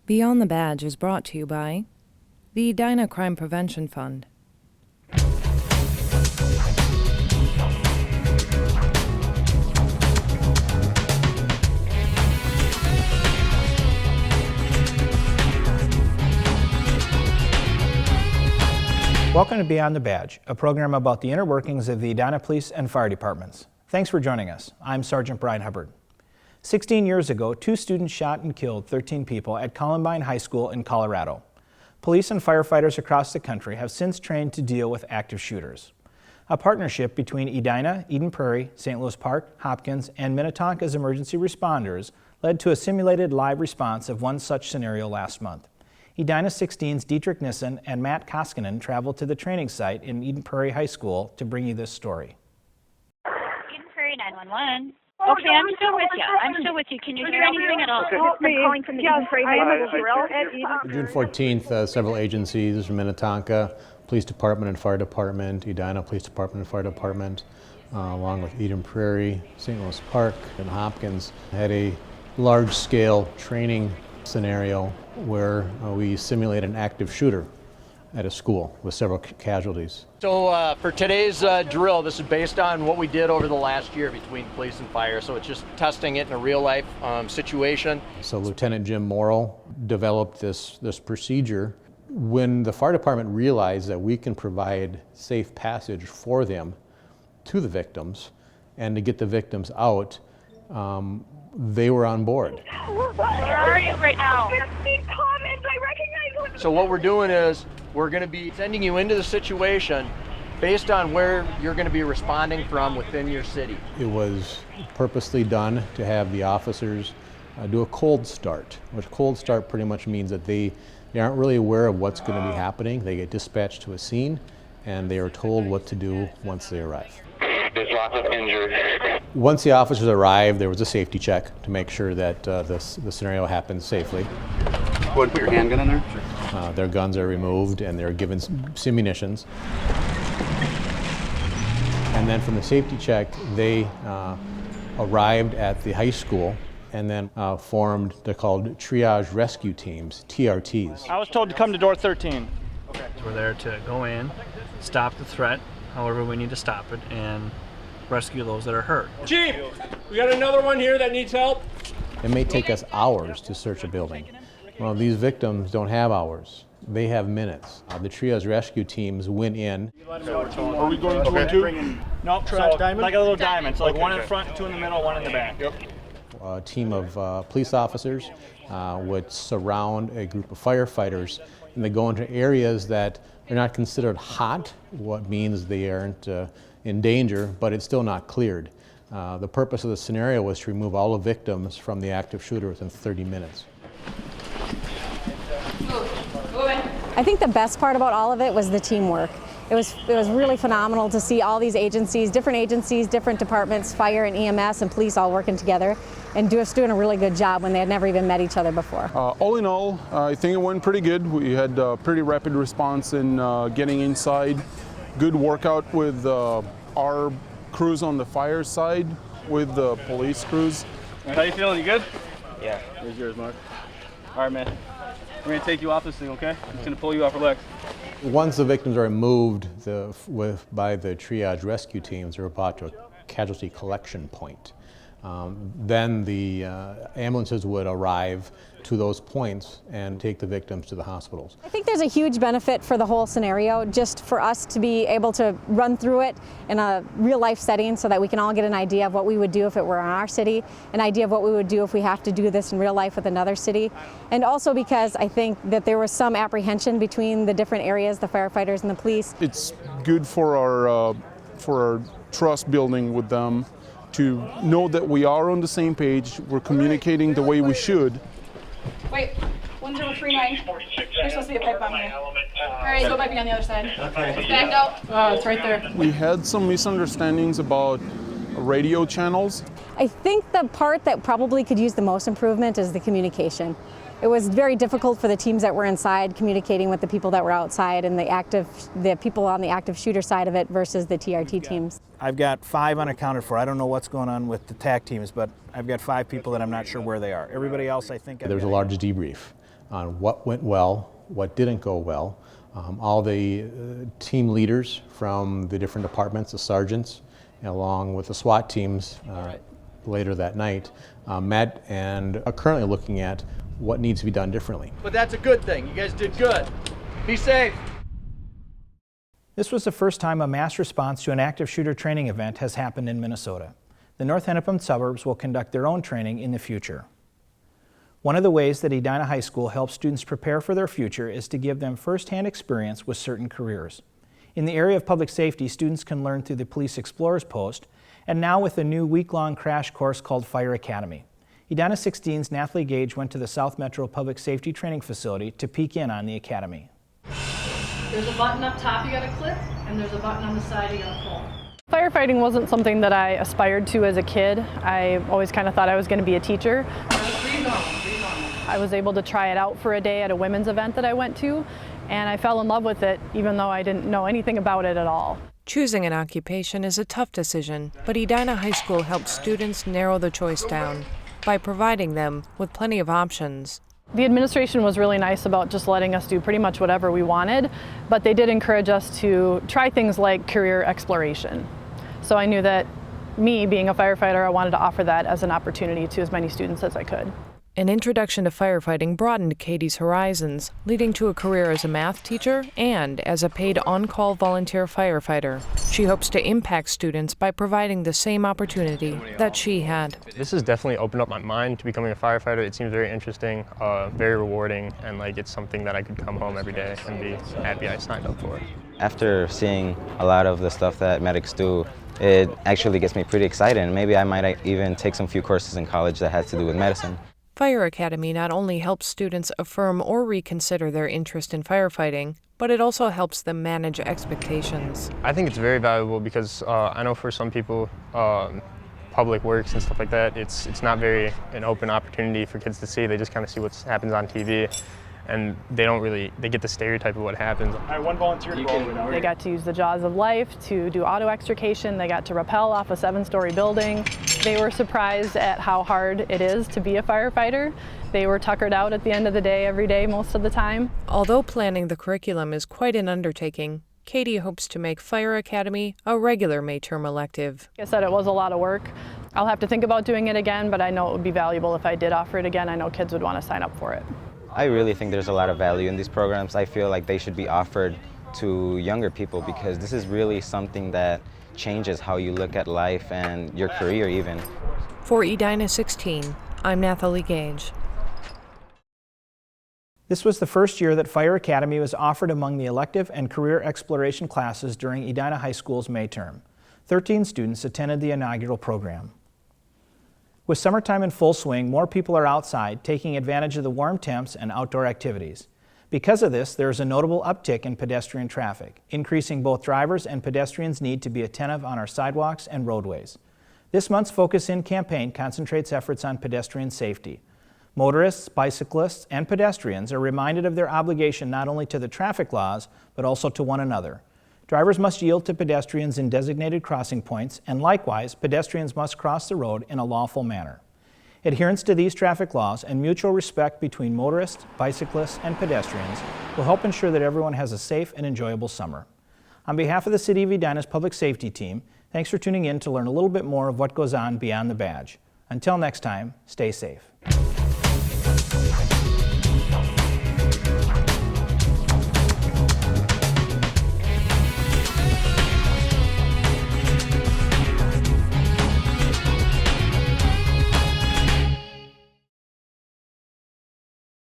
Beyond the Badge is brought to you by the Edina Crime Prevention Fund. Welcome to Beyond the Badge, a program about the inner workings of the Edina Police and Fire Departments. Thanks for joining us. I'm Sergeant Brian Hubbard. 16 years ago, 2 students shot and killed 13 people at Columbine High School in Colorado. Police and firefighters across the country have since trained to deal with active shooters. A partnership between Edina, Eden Prairie, St. Louis Park, Hopkins, and Minnetonka's emergency responders led to a simulated live response of one such scenario last month. Edina 16's Dietrich Nissen and Matt Koskinen traveled to the training site in Eden Prairie High School to bring you this story. Eden Prairie 911. Okay, I'm still with you. Can you hear anything at all? I'm calling from the Eden Prairie drill. June 14th, several agencies from Minnetonka, Police Department and Fire Department, Edina Police Department and Fire Department, along with Eden Prairie, St. Louis Park, and Hopkins, had a large-scale training scenario where we simulate an active shooter at a school with several casualties. So for today's drill, this is based on what we did over the last year between police and fire, so it's just testing it in a real-life situation. So Lieutenant Jim Morrill developed this procedure. When the fire department realized that we can provide safe passage for them to the victims and to get the victims out, they were on board. Where are you right now? So what we're doing is we're going to be sending you into the situation based on where you're going to be responding from within your city. It was purposely done to have the officers do a cold start, which cold start pretty much means that they aren't really aware of what's going to be happening. They get dispatched to a scene and they are told what to do once they arrive. There's lots of injured. Once the officers arrived, there was a safety check to make sure that the scenario happened safely. Go ahead and put your handgun in there. Their guns are removed and they're given some munitions. And then from the safety check, they arrived at the high school and then formed, they're called triage rescue teams, TRTs. I was told to come to door 13. Okay. So we're there to go in, stop the threat, however we need to stop it, and rescue those that are hurt. Chief, we got another one here that needs help. It may take us hours to search a building. Well, these victims don't have hours. They have minutes. The triage rescue teams went in. Are we going to one too? Nope, so diamond? Like a little diamond. So like one in the front, 2 in the middle, 1 in the back. Yep. A team of police officers would surround a group of firefighters, and they go into areas that are not considered hot, what means they aren't in danger, but it's still not cleared. The purpose of the scenario was to remove all the victims from the active shooter within 30 minutes. I think the best part about all of it was the teamwork. It was really phenomenal to see all these agencies, different departments, fire and EMS and police all working together and doing a really good job when they had never even met each other before. All in all, I think it went pretty good. We had a pretty rapid response in getting inside. Good workout with our crews on the fire side with the police crews. How you feeling? You good? Yeah. Here's yours, Mark. All right, man. We're going to take you off this thing, okay? I'm just going to pull you off, relax. Once the victims are removed by the triage rescue teams, they're brought to a casualty collection point. Then the ambulances would arrive to those points and take the victims to the hospitals. I think there's a huge benefit for the whole scenario, just for us to be able to run through it in a real life setting so that we can all get an idea of what we would do if it were in our city, an idea of what we would do if we have to do this in real life with another city. And also because I think that there was some apprehension between the different areas, the firefighters and the police. It's good for our trust building with them to know that we are on the same page, we're communicating the way we should. Wait, 1039. There's supposed to be a pipe bomb here. Alright, so it might be on the other side. Okay. It's backed out. Oh, it's right there. We had some misunderstandings about radio channels. I think the part that probably could use the most improvement is the communication. It was very difficult for the teams that were inside communicating with the people that were outside and the people on the active shooter side of it versus the TRT teams. I've got 5 unaccounted for. I don't know what's going on with the TAC teams, but I've got 5 people that I'm not sure where they are. Everybody else, I think... There was a large debrief on what went well, what didn't go well. All the team leaders from the different departments, the sergeants, along with the SWAT teams later that night, met and are currently looking at what needs to be done differently. But that's a good thing. You guys did good. Be safe. This was the first time a mass response to an active shooter training event has happened in Minnesota. The North Hennepin suburbs will conduct their own training in the future. One of the ways that Edina High School helps students prepare for their future is to give them first-hand experience with certain careers. In the area of public safety, students can learn through the Police Explorers Post, and now with a new week-long crash course called Fire Academy. Edina 16's Nathalie Gage went to the South Metro Public Safety Training Facility to peek in on the academy. There's a button up top you gotta click, and there's a button on the side you gotta pull. Firefighting wasn't something that I aspired to as a kid. I always kind of thought I was going to be a teacher. I was able to try it out for a day at a women's event that I went to, and I fell in love with it even though I didn't know anything about it at all. Choosing an occupation is a tough decision, but Edina High School helps students narrow the choice down by providing them with plenty of options. The administration was really nice about just letting us do pretty much whatever we wanted, but they did encourage us to try things like career exploration. So I knew that me, being a firefighter, I wanted to offer that as an opportunity to as many students as I could. An introduction to firefighting broadened Katie's horizons, leading to a career as a math teacher and as a paid on-call volunteer firefighter. She hopes to impact students by providing the same opportunity that she had. This has definitely opened up my mind to becoming a firefighter. It seems very interesting, very rewarding, and like it's something that I could come home every day and be happy I signed up for. After seeing a lot of the stuff that medics do, it actually gets me pretty excited, and maybe I might even take some few courses in college that has to do with medicine. Fire Academy not only helps students affirm or reconsider their interest in firefighting, but it also helps them manage expectations. I think it's very valuable because I know for some people, public works and stuff like that, it's not very an open opportunity for kids to see. They just kind of see what happens on TV. And they get the stereotype of what happens. All right, one volunteer to go over now. They got to use the jaws of life to do auto extrication. They got to rappel off a 7-story building. They were surprised at how hard it is to be a firefighter. They were tuckered out at the end of the day every day most of the time. Although planning the curriculum is quite an undertaking, Katie hopes to make Fire Academy a regular May-term elective. Like I said, it was a lot of work. I'll have to think about doing it again, but I know it would be valuable if I did offer it again. I know kids would want to sign up for it. I really think there's a lot of value in these programs. I feel like they should be offered to younger people because this is really something that changes how you look at life and your career even. For Edina 16, I'm Nathalie Gage. This was the first year that Fire Academy was offered among the elective and career exploration classes during Edina High School's May term. 13 students attended the inaugural program. With summertime in full swing, more people are outside taking advantage of the warm temps and outdoor activities. Because of this, there is a notable uptick in pedestrian traffic, increasing both drivers and pedestrians' need to be attentive on our sidewalks and roadways. This month's Focus In campaign concentrates efforts on pedestrian safety. Motorists, bicyclists, and pedestrians are reminded of their obligation not only to the traffic laws, but also to one another. Drivers must yield to pedestrians in designated crossing points, and likewise, pedestrians must cross the road in a lawful manner. Adherence to these traffic laws and mutual respect between motorists, bicyclists, and pedestrians will help ensure that everyone has a safe and enjoyable summer. On behalf of the City of Edina's Public Safety Team, thanks for tuning in to learn a little bit more of what goes on beyond the badge. Until next time, stay safe.